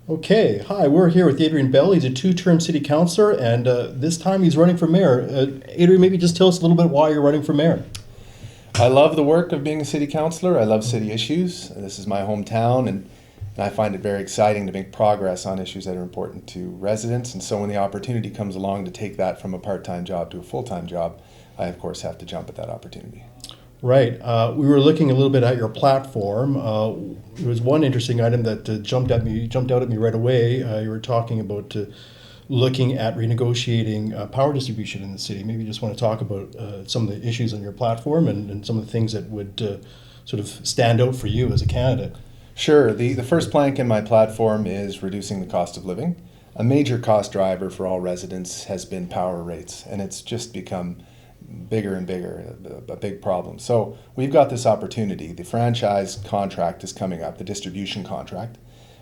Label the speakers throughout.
Speaker 1: Okay, hi, we're here with Adrian Bell. He's a two-term city councillor, and this time he's running for mayor. Adrian, maybe just tell us a little bit why you're running for mayor.
Speaker 2: I love the work of being a city councillor. I love city issues. This is my hometown, and I find it very exciting to make progress on issues that are important to residents. And so when the opportunity comes along to take that from a part-time job to a full-time job, I, of course, have to jump at that opportunity.
Speaker 1: Right. We were looking a little bit at your platform. There was one interesting item that jumped out at me right away. You were talking about looking at renegotiating power distribution in the city. Maybe you just want to talk about some of the issues on your platform and some of the things that would sort of stand out for you as a candidate.
Speaker 2: Sure. The first plank in my platform is reducing the cost of living. A major cost driver for all residents has been power rates, and it's just become bigger and bigger, a big problem. So we've got this opportunity. The franchise contract is coming up, the distribution contract.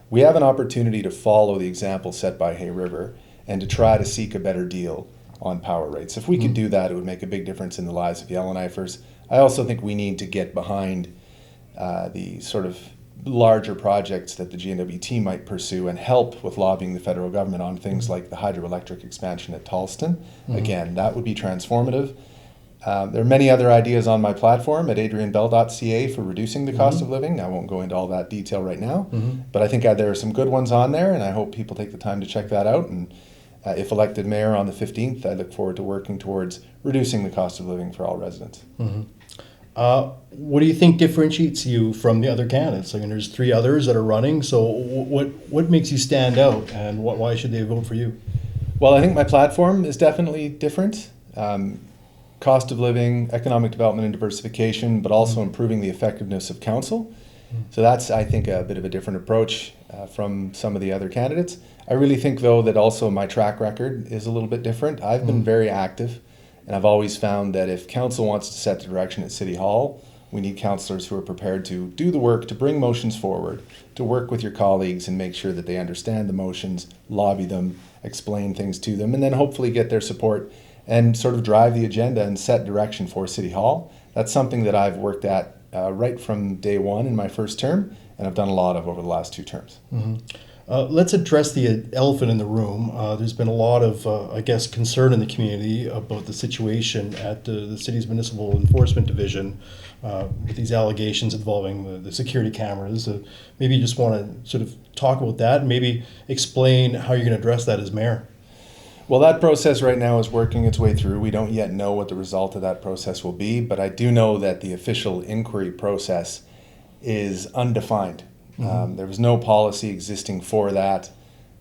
Speaker 2: We have an opportunity to follow the example set by Hay River and to try to seek a better deal on power rates. If we could do that, it would make a big difference in the lives of Yellowknifers. I also think we need to get behind the sort of larger projects that the GNWT might pursue and help with lobbying the federal government on things like the hydroelectric expansion at Tallston. Again, that would be transformative. There are many other ideas on my platform at adrianbell.ca for reducing the cost of living. I won't go into all that detail right now, but I think there are some good ones on there, and I hope people take the time to check that out. And if elected mayor on the 15th, I look forward to working towards reducing the cost of living for all residents.
Speaker 1: What do you think differentiates you from the other candidates? I mean, there's three others that are running, so what makes you stand out, and why should they vote for you?
Speaker 2: Well, I think my platform is definitely different. Cost of living, economic development and diversification, but also improving the effectiveness of council. So that's, I think, a bit of a different approach from some of the other candidates. I really think, though, that also my track record is a little bit different. I've been very active, and I've always found that if council wants to set the direction at City Hall, we need councillors who are prepared to do the work, to bring motions forward, to work with your colleagues and make sure that they understand the motions, lobby them, explain things to them, and then hopefully get their support and sort of drive the agenda and set direction for City Hall. That's something that I've worked at right from day one in my first term, and I've done a lot of over the last 2 terms.
Speaker 1: Let's address the elephant in the room. There's been a lot of, I guess, concern in the community about the situation at the city's Municipal Enforcement Division with these allegations involving the security cameras. Maybe you just want to sort of talk about that and maybe explain how you're going to address that as mayor.
Speaker 2: Well, that process right now is working its way through. We don't yet know what the result of that process will be, but I do know that the official inquiry process is undefined. There was no policy existing for that.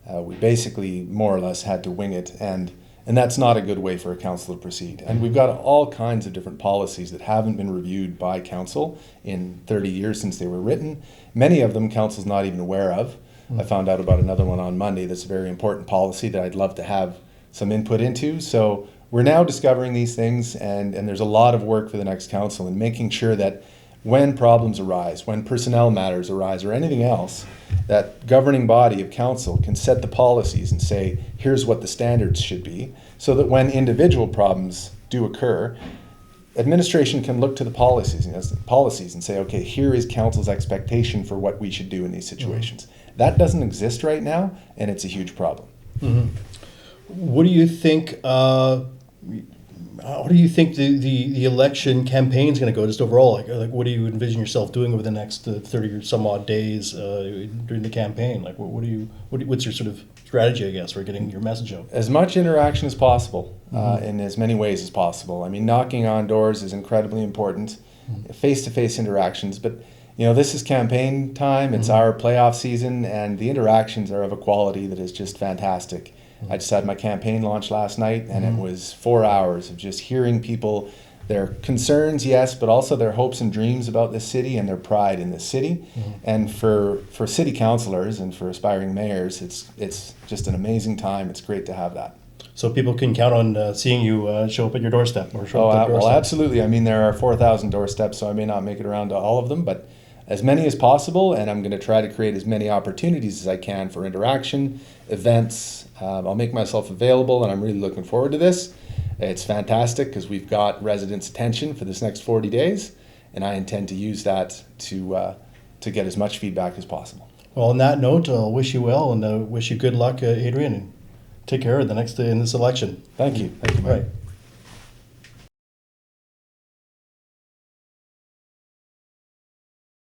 Speaker 2: We basically more or less had to wing it, and that's not a good way for a council to proceed. And we've got all kinds of different policies that haven't been reviewed by council in 30 years since they were written. Many of them council's not even aware of. I found out about another one on Monday that's a very important policy that I'd love to have some input into. So we're now discovering these things, and there's a lot of work for the next council in making sure that when problems arise, when personnel matters arise, or anything else, that governing body of council can set the policies and say, here's what the standards should be, so that when individual problems do occur, administration can look to the policies and say, okay, here is council's expectation for what we should do in these situations. That doesn't exist right now, and it's a huge problem.
Speaker 1: What do you think? How do you think the election campaign is going to go? Just overall, like what do you envision yourself doing over the next 30 or some odd days during the campaign? Like, what's your sort of strategy, I guess, for getting your message out?
Speaker 2: As much interaction as possible, in as many ways as possible. I mean, knocking on doors is incredibly important, face-to-face interactions. But this is campaign time. It's our playoff season, and the interactions are of a quality that is just fantastic. I just had my campaign launch last night, and it was 4 hours of just hearing people, their concerns, yes, but also their hopes and dreams about this city and their pride in this city. And for city councilors and for aspiring mayors, it's just an amazing time. It's great to have that.
Speaker 1: So people can count on seeing you show up at your doorstep or show up at your doorstep.
Speaker 2: Well, absolutely. I mean, there are 4,000 doorsteps, so I may not make it around to all of them, but as many as possible, and I'm going to try to create as many opportunities as I can for interaction, events. I'll make myself available, and I'm really looking forward to this. It's fantastic because we've got residents' attention for this next 40 days, and I intend to use that to get as much feedback as possible.
Speaker 1: Well, on that note, I'll wish you well and wish you good luck, Adrian, and take care of the next day in this election.
Speaker 2: Thank you. Thank you,
Speaker 1: All
Speaker 2: Mike.
Speaker 1: right.